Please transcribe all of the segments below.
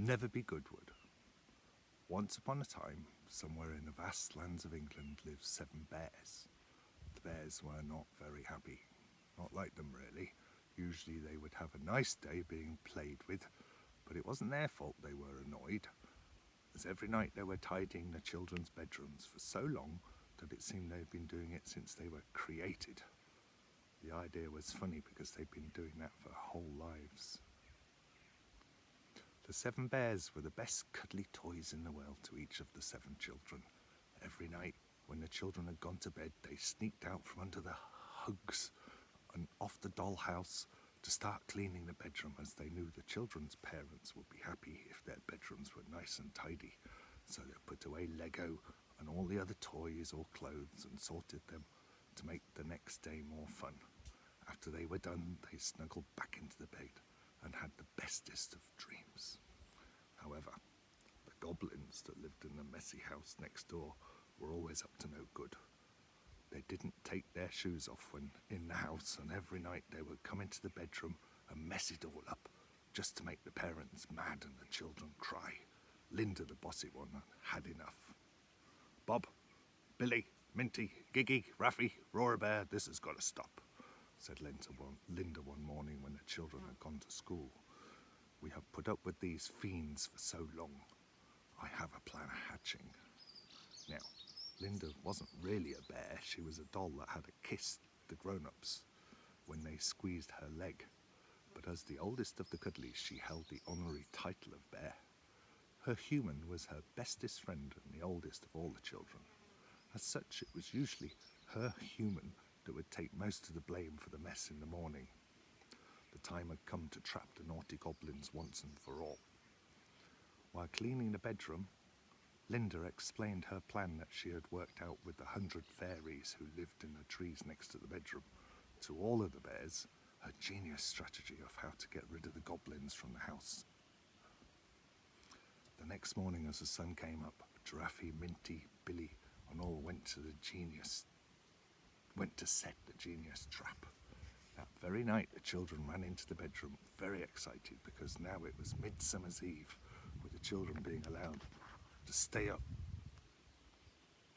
Never be Goodwood. Once upon a time, somewhere in the vast lands of England lived 7 bears. The bears were not very happy. Not like them, really. Usually they would have a nice day being played with, but it wasn't their fault they were annoyed, as every night they were tidying the children's bedrooms for so long that it seemed they'd been doing it since they were created. The idea was funny because they'd been doing that for their whole lives. The 7 bears were the best cuddly toys in the world to each of the 7 children. Every night, when the children had gone to bed, they sneaked out from under the hugs and off the dollhouse to start cleaning the bedroom, as they knew the children's parents would be happy if their bedrooms were nice and tidy. So they put away Lego and all the other toys or clothes and sorted them to make the next day more fun. After they were done, they snuggled back into the bed and had the bestest of dreams. However, the goblins that lived in the messy house next door were always up to no good. They didn't take their shoes off when in the house, and every night they would come into the bedroom and mess it all up, just to make the parents mad and the children cry. Linda, the bossy one, had enough. "Bob, Billy, Minty, Giggy, Raffy, Roar Bear, this has got to stop," said Linda one morning when the children had gone to school. "We have put up with these fiends for so long. I have a plan of hatching." Now, Linda wasn't really a bear. She was a doll that had kissed the grown-ups when they squeezed her leg. But as the oldest of the Cuddlies, she held the honorary title of bear. Her human was her bestest friend and the oldest of all the children. As such, it was usually her human that would take most of the blame for the mess in the morning. The time had come to trap the naughty goblins once and for all. While cleaning the bedroom, Linda explained her plan that she had worked out with the 100 fairies who lived in the trees next to the bedroom to all of the bears, her genius strategy of how to get rid of the goblins from the house. The next morning as the sun came up, Giraffe, Minty, Billy and all went to set the genius trap. That very night the children ran into the bedroom very excited because now it was Midsummer's Eve, with the children being allowed to stay up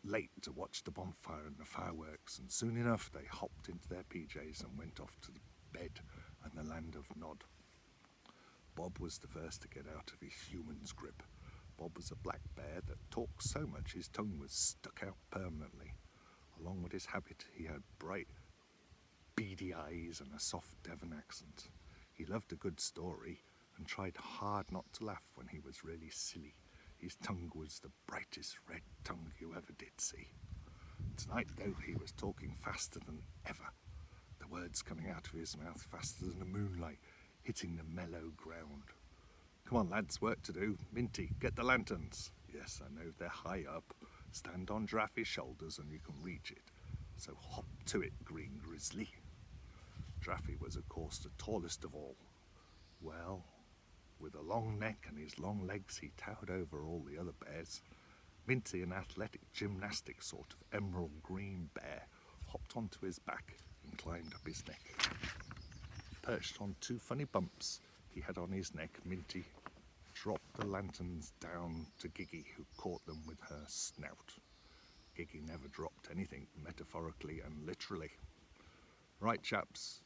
late to watch the bonfire and the fireworks, and soon enough they hopped into their PJs and went off to the bed and the land of Nod. Bob was the first to get out of his human's grip. Bob was a black bear that talked so much his tongue was stuck out permanently. Along with his habit, he had bright, beady eyes and a soft Devon accent. He loved a good story and tried hard not to laugh when he was really silly. His tongue was the brightest red tongue you ever did see. Tonight, though, he was talking faster than ever, the words coming out of his mouth faster than the moonlight hitting the mellow ground. "Come on, lads, work to do. Minty, get the lanterns." "Yes, I know, they're high up. Stand on Giraffe's shoulders and you can reach it. So hop to it, Green Grizzly." Giraffe was, of course, the tallest of all. Well, with a long neck and his long legs, he towered over all the other bears. Minty, an athletic gymnastic sort of emerald green bear, hopped onto his back and climbed up his neck. Perched on 2 funny bumps he had on his neck, Minty dropped the lanterns down to Giggy, who caught them with her snout. Giggy never dropped anything, metaphorically and literally. "Right, chaps,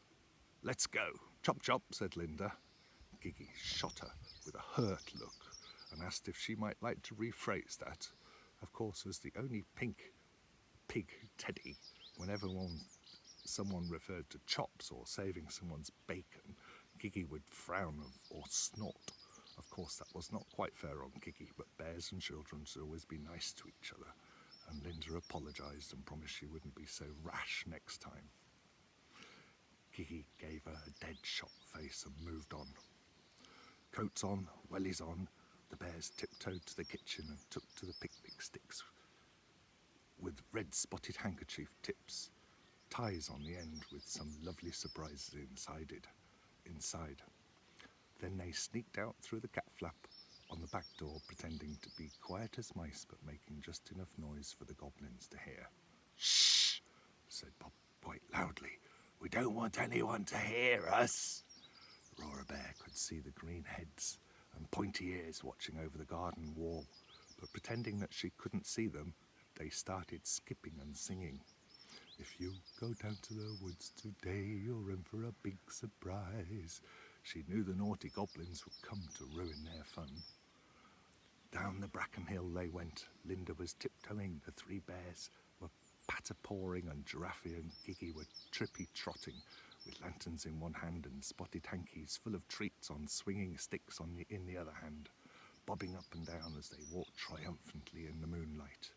let's go. Chop chop," said Linda. Giggy shot her with a hurt look and asked if she might like to rephrase that. Of course, as the only pink pig Teddy, whenever someone referred to chops or saving someone's bacon, Giggy would frown or snort. Of course, that was not quite fair on Giggy, but bears and children should always be nice to each other, and Linda apologised and promised she wouldn't be so rash next time. Giggy gave her a dead shot face and moved on. Coats on, wellies on, the bears tiptoed to the kitchen and took to the picnic sticks with red spotted handkerchief tips, ties on the end with some lovely surprises inside. Then they sneaked out through the cat flap on the back door, pretending to be quiet as mice but making just enough noise for the goblins to hear. "Shh!" said Bob quite loudly. "We don't want anyone to hear us." Roar Bear could see the green heads and pointy ears watching over the garden wall, but pretending that she couldn't see them, they started skipping and singing. If you go down to the woods today, you're in for a big surprise. She knew the naughty goblins would come to ruin their fun. Down the bracken hill they went. Linda was tiptoeing, the three bears were patter-pawing, and Giraffe and Giggy were trippy-trotting, with lanterns in one hand and spotted hankies full of treats on swinging sticks in the other hand, bobbing up and down as they walked triumphantly in the moonlight.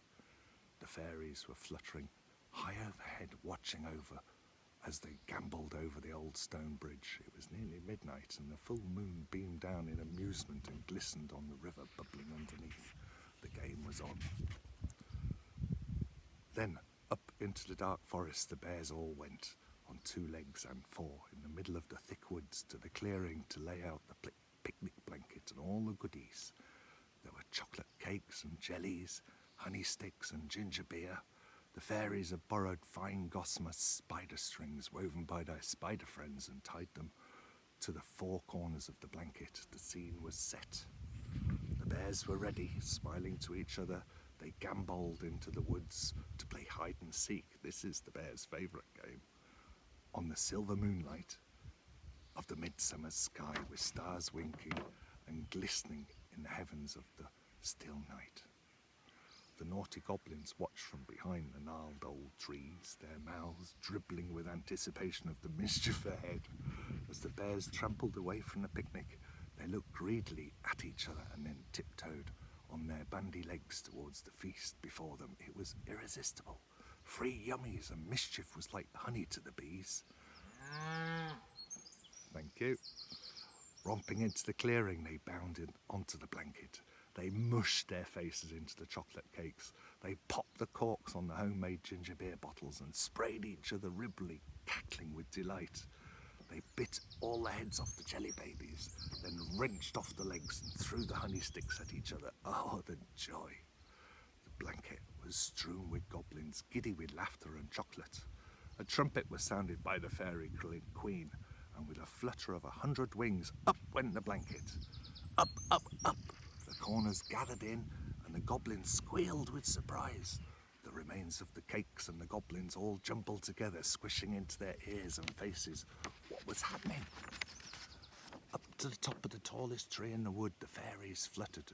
The fairies were fluttering high overhead, watching over as they gambolled over the old stone bridge. It was nearly midnight, and the full moon beamed down in amusement and glistened on the river bubbling underneath. The game was on. Then, up into the dark forest the bears all went, on two legs and four, in the middle of the thick woods, to the clearing to lay out the picnic blanket and all the goodies. There were chocolate cakes and jellies, honey sticks and ginger beer. The fairies had borrowed fine gossamer spider strings woven by their spider friends and tied them to the four corners of the blanket. The scene was set. The bears were ready, smiling to each other. They gambolled into the woods to play hide and seek. This is the bears' favourite game. On the silver moonlight of the midsummer sky, with stars winking and glistening in the heavens of the still night. The naughty goblins watched from behind the gnarled old trees, their mouths dribbling with anticipation of the mischief ahead. As the bears trampled away from the picnic, they looked greedily at each other and then tiptoed on their bandy legs towards the feast before them. It was irresistible. Free yummies and mischief was like honey to the bees. Thank you. Romping into the clearing, they bounded onto the blanket. They mushed their faces into the chocolate cakes. They popped the corks on the homemade ginger beer bottles and sprayed each other ribly, cackling with delight. They bit all the heads off the jelly babies, then wrenched off the legs and threw the honey sticks at each other. Oh, the joy! The blanket was strewn with goblins, giddy with laughter and chocolate. A trumpet was sounded by the fairy queen, and with a flutter of 100 wings, up went the blanket. Up, up, up! The corners gathered in, and the goblins squealed with surprise. The remains of the cakes and the goblins all jumbled together, squishing into their ears and faces. What was happening? Up to the top of the tallest tree in the wood, the fairies fluttered,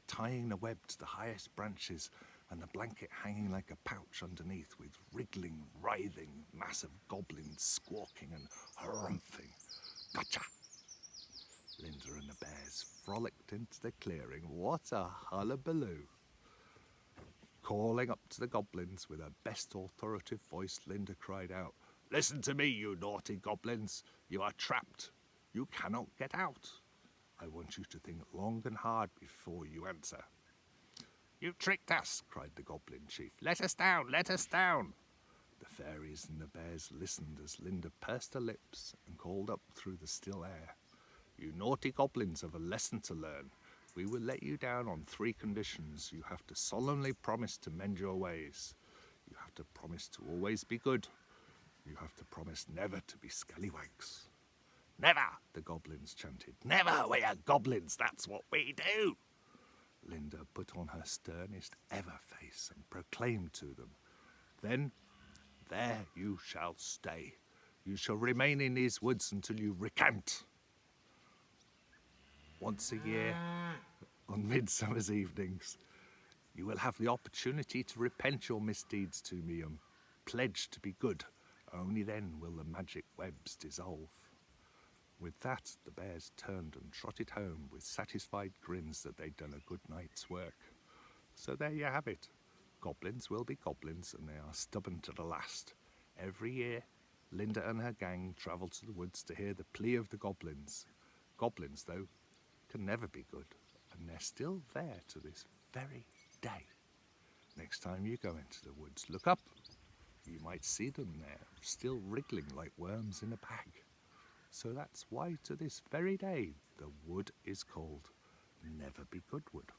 tying the web to the highest branches, and the blanket hanging like a pouch underneath, with wriggling, writhing mass of goblins squawking and harumphing. Gotcha! Linda and the bears frolicked into the clearing. What a hullabaloo! Calling up to the goblins with her best authoritative voice, Linda cried out, "Listen to me, you naughty goblins! You are trapped. You cannot get out. I want you to think long and hard before you answer." "You tricked us," cried the goblin chief. "Let us down, let us down." The fairies and the bears listened as Linda pursed her lips and called up through the still air. "You naughty goblins have a lesson to learn. We will let you down on 3 conditions. You have to solemnly promise to mend your ways. You have to promise to always be good. You have to promise never to be scallywags." "Never!" the goblins chanted. "Never! We are goblins, that's what we do!" Linda put on her sternest ever face and proclaimed to them, "Then, there you shall stay. You shall remain in these woods until you recant." Once a year, on midsummer's evenings, you will have the opportunity to repent your misdeeds to me and pledge to be good. Only then will the magic webs dissolve. With that, the bears turned and trotted home with satisfied grins that they'd done a good night's work. So there you have it. Goblins will be goblins, and they are stubborn to the last. Every year, Linda and her gang travel to the woods to hear the plea of the goblins. Goblins, though, can never be good, and they're still there to this very day. Next time you go into the woods, look up. You might see them there, still wriggling like worms in a bag. So that's why to this very day the wood is called Never Be Good Wood.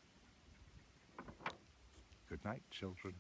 Good night, children.